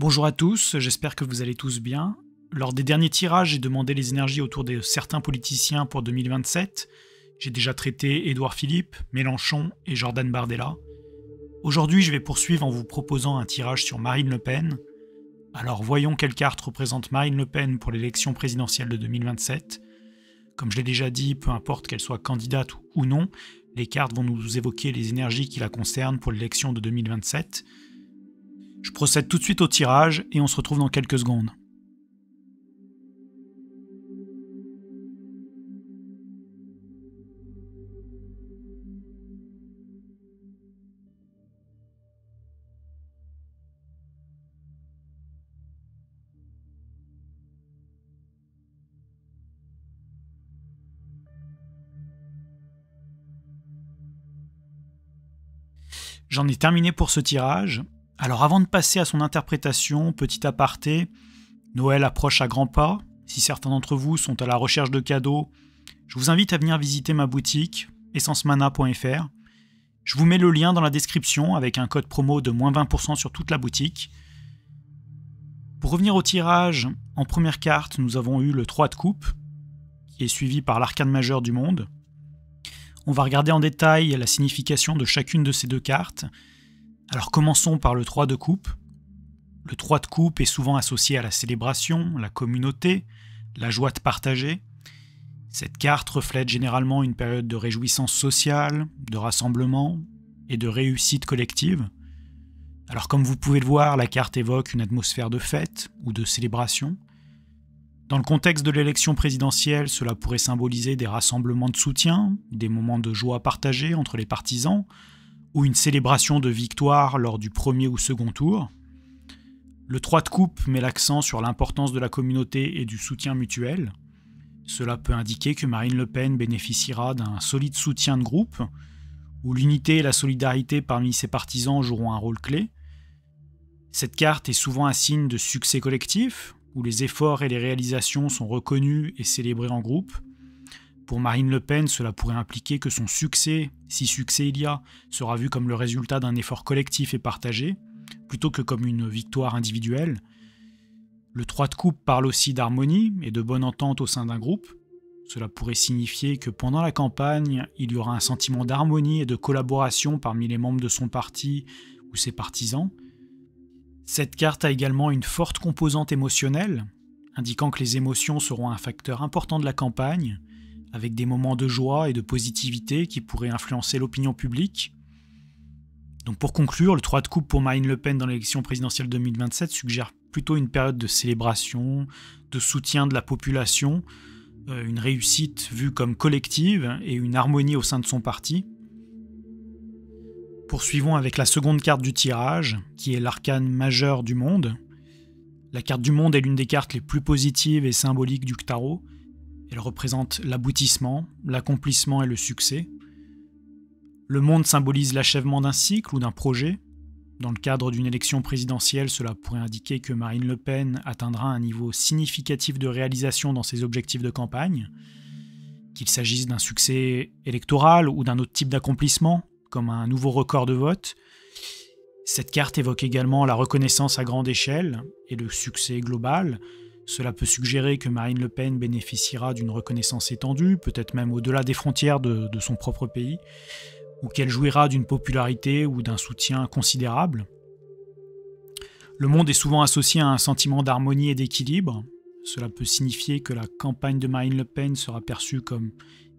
Bonjour à tous, j'espère que vous allez tous bien. Lors des derniers tirages, j'ai demandé les énergies autour de certains politiciens pour 2027. J'ai déjà traité Édouard Philippe, Mélenchon et Jordan Bardella. Aujourd'hui, je vais poursuivre en vous proposant un tirage sur Marine Le Pen. Alors voyons quelle carte représente Marine Le Pen pour l'élection présidentielle de 2027. Comme je l'ai déjà dit, peu importe qu'elle soit candidate ou non, les cartes vont nous évoquer les énergies qui la concernent pour l'élection de 2027. Je procède tout de suite au tirage et on se retrouve dans quelques secondes. J'en ai terminé pour ce tirage. Alors avant de passer à son interprétation, petit aparté, Noël approche à grands pas. Si certains d'entre vous sont à la recherche de cadeaux, je vous invite à venir visiter ma boutique, essencemana.fr. Je vous mets le lien dans la description avec un code promo de moins 20% sur toute la boutique. Pour revenir au tirage, en première carte, nous avons eu le 3 de coupe, qui est suivi par l'arcane majeur du monde. On va regarder en détail la signification de chacune de ces deux cartes. Alors commençons par le 3 de coupe. Le 3 de coupe est souvent associé à la célébration, la communauté, la joie de partager. Cette carte reflète généralement une période de réjouissance sociale, de rassemblement et de réussite collective. Alors comme vous pouvez le voir, la carte évoque une atmosphère de fête ou de célébration. Dans le contexte de l'élection présidentielle, cela pourrait symboliser des rassemblements de soutien, des moments de joie partagés entre les partisans, ou une célébration de victoire lors du premier ou second tour. Le 3 de coupe met l'accent sur l'importance de la communauté et du soutien mutuel. Cela peut indiquer que Marine Le Pen bénéficiera d'un solide soutien de groupe, où l'unité et la solidarité parmi ses partisans joueront un rôle clé. Cette carte est souvent un signe de succès collectif, où les efforts et les réalisations sont reconnus et célébrés en groupe. Pour Marine Le Pen, cela pourrait impliquer que son succès, si succès il y a, sera vu comme le résultat d'un effort collectif et partagé, plutôt que comme une victoire individuelle. Le 3 de coupe parle aussi d'harmonie et de bonne entente au sein d'un groupe. Cela pourrait signifier que pendant la campagne, il y aura un sentiment d'harmonie et de collaboration parmi les membres de son parti ou ses partisans. Cette carte a également une forte composante émotionnelle, indiquant que les émotions seront un facteur important de la campagne, avec des moments de joie et de positivité qui pourraient influencer l'opinion publique. Donc pour conclure, le 3 de coupe pour Marine Le Pen dans l'élection présidentielle 2027 suggère plutôt une période de célébration, de soutien de la population, une réussite vue comme collective et une harmonie au sein de son parti. Poursuivons avec la seconde carte du tirage, qui est l'arcane majeur du monde. La carte du monde est l'une des cartes les plus positives et symboliques du tarot. Elle représente l'aboutissement, l'accomplissement et le succès. Le monde symbolise l'achèvement d'un cycle ou d'un projet. Dans le cadre d'une élection présidentielle, cela pourrait indiquer que Marine Le Pen atteindra un niveau significatif de réalisation dans ses objectifs de campagne, qu'il s'agisse d'un succès électoral ou d'un autre type d'accomplissement, comme un nouveau record de vote. Cette carte évoque également la reconnaissance à grande échelle et le succès global. Cela peut suggérer que Marine Le Pen bénéficiera d'une reconnaissance étendue, peut-être même au-delà des frontières de son propre pays, ou qu'elle jouira d'une popularité ou d'un soutien considérable. Le monde est souvent associé à un sentiment d'harmonie et d'équilibre. Cela peut signifier que la campagne de Marine Le Pen sera perçue comme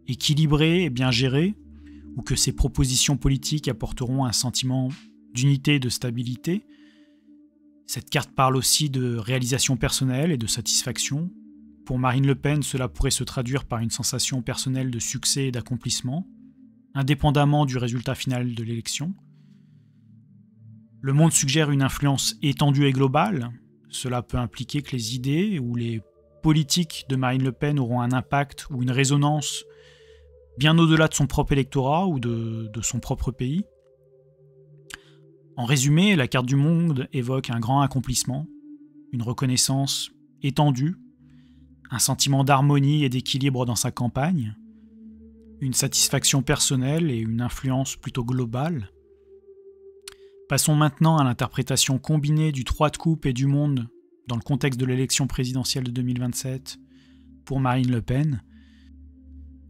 équilibrée et bien gérée, ou que ses propositions politiques apporteront un sentiment d'unité et de stabilité. Cette carte parle aussi de réalisation personnelle et de satisfaction. Pour Marine Le Pen, cela pourrait se traduire par une sensation personnelle de succès et d'accomplissement, indépendamment du résultat final de l'élection. Le monde suggère une influence étendue et globale. Cela peut impliquer que les idées ou les politiques de Marine Le Pen auront un impact ou une résonance bien au-delà de son propre électorat ou de son propre pays. En résumé, la carte du monde évoque un grand accomplissement, une reconnaissance étendue, un sentiment d'harmonie et d'équilibre dans sa campagne, une satisfaction personnelle et une influence plutôt globale. Passons maintenant à l'interprétation combinée du 3 de coupe et du monde dans le contexte de l'élection présidentielle de 2027 pour Marine Le Pen.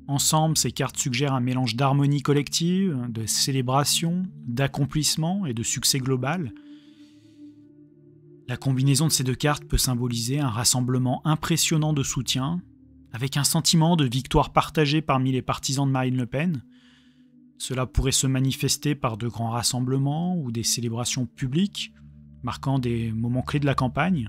Ensemble, ces cartes suggèrent un mélange d'harmonie collective, de célébration, d'accomplissement et de succès global. La combinaison de ces deux cartes peut symboliser un rassemblement impressionnant de soutien, avec un sentiment de victoire partagée parmi les partisans de Marine Le Pen. Cela pourrait se manifester par de grands rassemblements ou des célébrations publiques, marquant des moments clés de la campagne.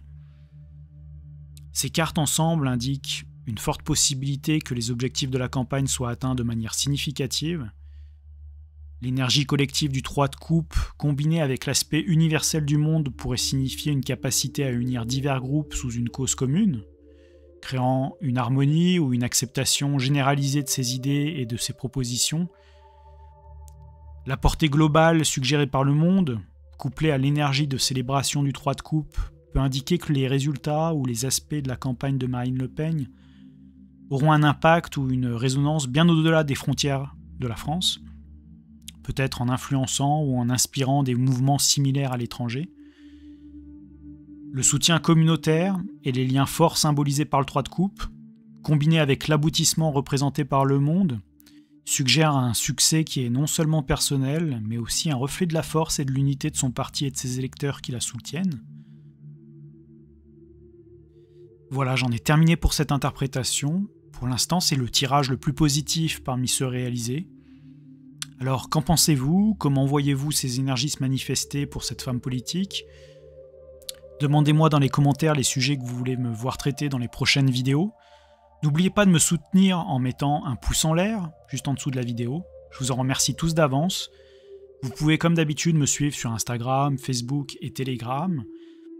Ces cartes ensemble indiquent une forte possibilité que les objectifs de la campagne soient atteints de manière significative. L'énergie collective du 3 de coupe, combinée avec l'aspect universel du monde, pourrait signifier une capacité à unir divers groupes sous une cause commune, créant une harmonie ou une acceptation généralisée de ces idées et de ces propositions. La portée globale suggérée par le monde, couplée à l'énergie de célébration du 3 de coupe, peut indiquer que les résultats ou les aspects de la campagne de Marine Le Pen auront un impact ou une résonance bien au-delà des frontières de la France, peut-être en influençant ou en inspirant des mouvements similaires à l'étranger. Le soutien communautaire et les liens forts symbolisés par le 3 de coupe, combinés avec l'aboutissement représenté par le monde, suggèrent un succès qui est non seulement personnel, mais aussi un reflet de la force et de l'unité de son parti et de ses électeurs qui la soutiennent. Voilà, j'en ai terminé pour cette interprétation. Pour l'instant, c'est le tirage le plus positif parmi ceux réalisés. Alors, qu'en pensez-vous? Comment voyez-vous ces énergies se manifester pour cette femme politique? Demandez-moi dans les commentaires les sujets que vous voulez me voir traiter dans les prochaines vidéos. N'oubliez pas de me soutenir en mettant un pouce en l'air, juste en dessous de la vidéo. Je vous en remercie tous d'avance. Vous pouvez comme d'habitude me suivre sur Instagram, Facebook et Telegram.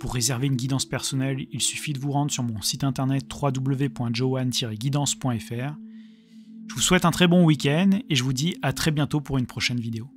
Pour réserver une guidance personnelle, il suffit de vous rendre sur mon site internet www.johan-guidance.fr. Je vous souhaite un très bon week-end et je vous dis à très bientôt pour une prochaine vidéo.